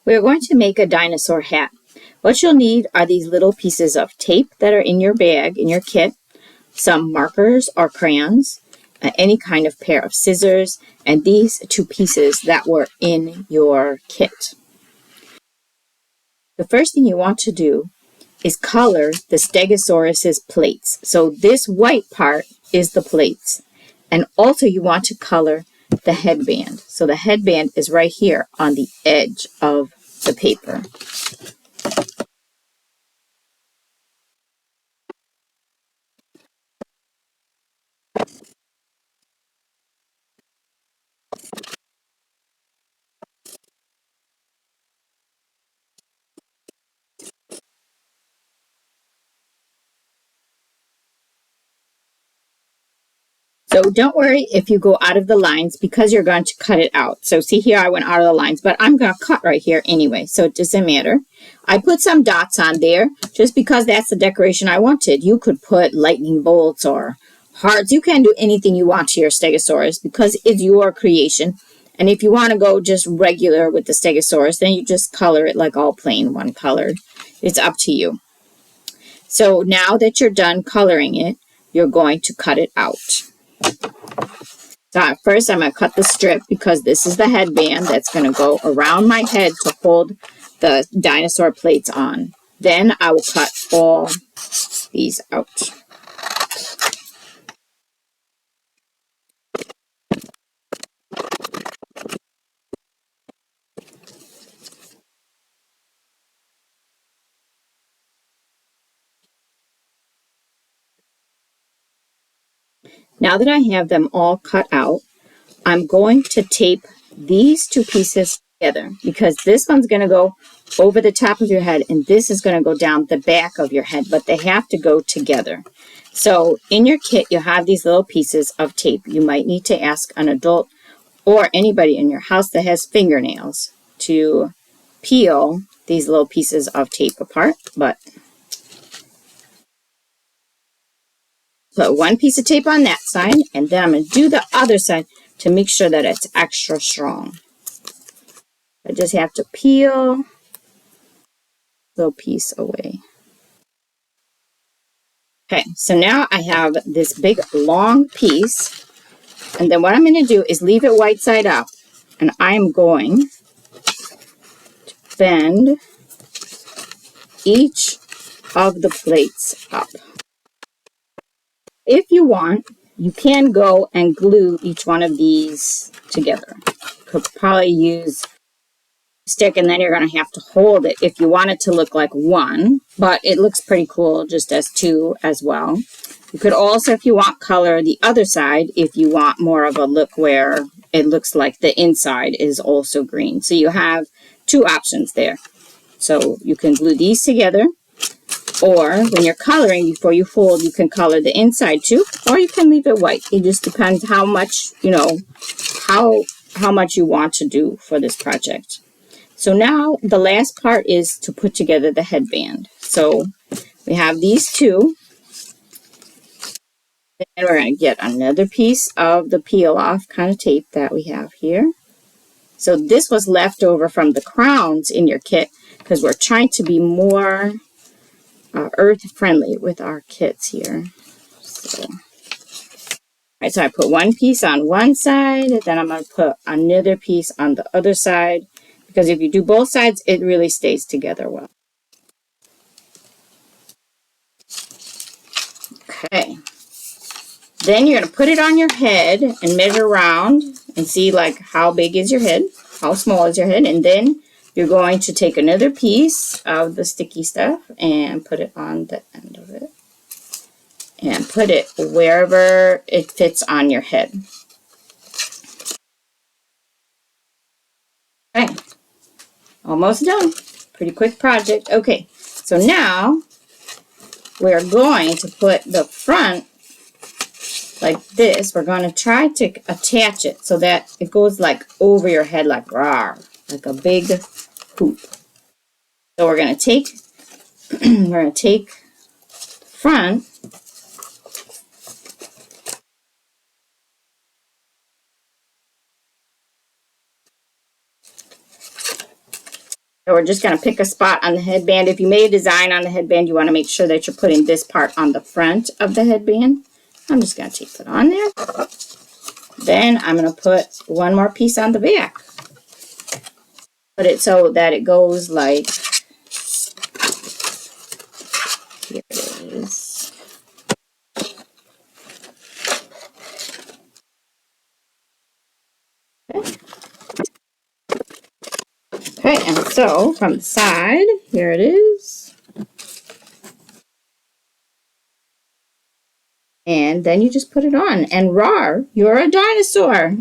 We're going to make a dinosaur hat. What you'll need are these little pieces of tape that are in your bag, in your kit, some markers or crayons, any kind of pair of scissors, and these two pieces that were in your kit. The first thing you want to do is color the stegosaurus's plates. So this white part is the plates. And also you want to color the headband. So the headband is right here on the edge of the paper. So don't worry if you go out of the lines because you're going to cut it out. So see here, I went out of the lines, but I'm going to cut right here anyway, so it doesn't matter. I put some dots on there just because that's the decoration I wanted. You could put lightning bolts or hearts. You can do anything you want to your stegosaurus because it's your creation. And if you want to go just regular with the stegosaurus, then you just color it like all plain one colored. It's up to you. So now that you're done coloring it, you're going to cut it out. So first I'm going to cut the strip because this is the headband that's going to go around my head to hold the dinosaur plates on. Then I will cut all these out. Now that I have them all cut out, I'm going to tape these two pieces together because this one's going to go over the top of your head and this is going to go down the back of your head, but they have to go together. So in your kit, you have these little pieces of tape. You might need to ask an adult or anybody in your house that has fingernails to peel these little pieces of tape apart, but put one piece of tape on that side, and then I'm going to do the other side to make sure that it's extra strong. I just have to peel a little piece away. Okay, so now I have this big long piece, and then what I'm going to do is leave it white side up, and I'm going to bend each of the plates up. If you want, you can go and glue each one of these together. Could probably use stick and then you're going to have to hold it if you want it to look like one, but it looks pretty cool just as two as well. You could also, if you want, color the other side if you want more of a look where it looks like the inside is also green. So you have two options there. So you can glue these together, or when you're coloring, before you fold, you can color the inside too, or you can leave it white. It just depends how much, how much you want to do for this project. So now the last part is to put together the headband. So we have these two. Then we're going to get another piece of the peel off kind of tape that we have here. So this was left over from the crowns in your kit because we're trying to be more earth friendly with our kits here. So I put one piece on one side, and then I'm going to put another piece on the other side, because if you do both sides, it really stays together well. Okay. Then you're going to put it on your head and measure around and see like how big is your head, how small is your head, and then you're going to take another piece of the sticky stuff and put it on the end of it. And put it wherever it fits on your head. Okay, almost done. Pretty quick project. Okay, so now we're going to put the front like this. We're going to try to attach it so that it goes like over your head like rawr, like a big hoop. So we're going to take the front So we're just going to pick a spot on the headband. If you made a design on the headband, you want to make sure that you're putting this part on the front of the headband. I'm just going to tape it on there. Then I'm going to put one more piece on the back. Put it so that it goes like, here it is. Okay, and so from the side, here it is. And then you just put it on, and rawr, you're a dinosaur.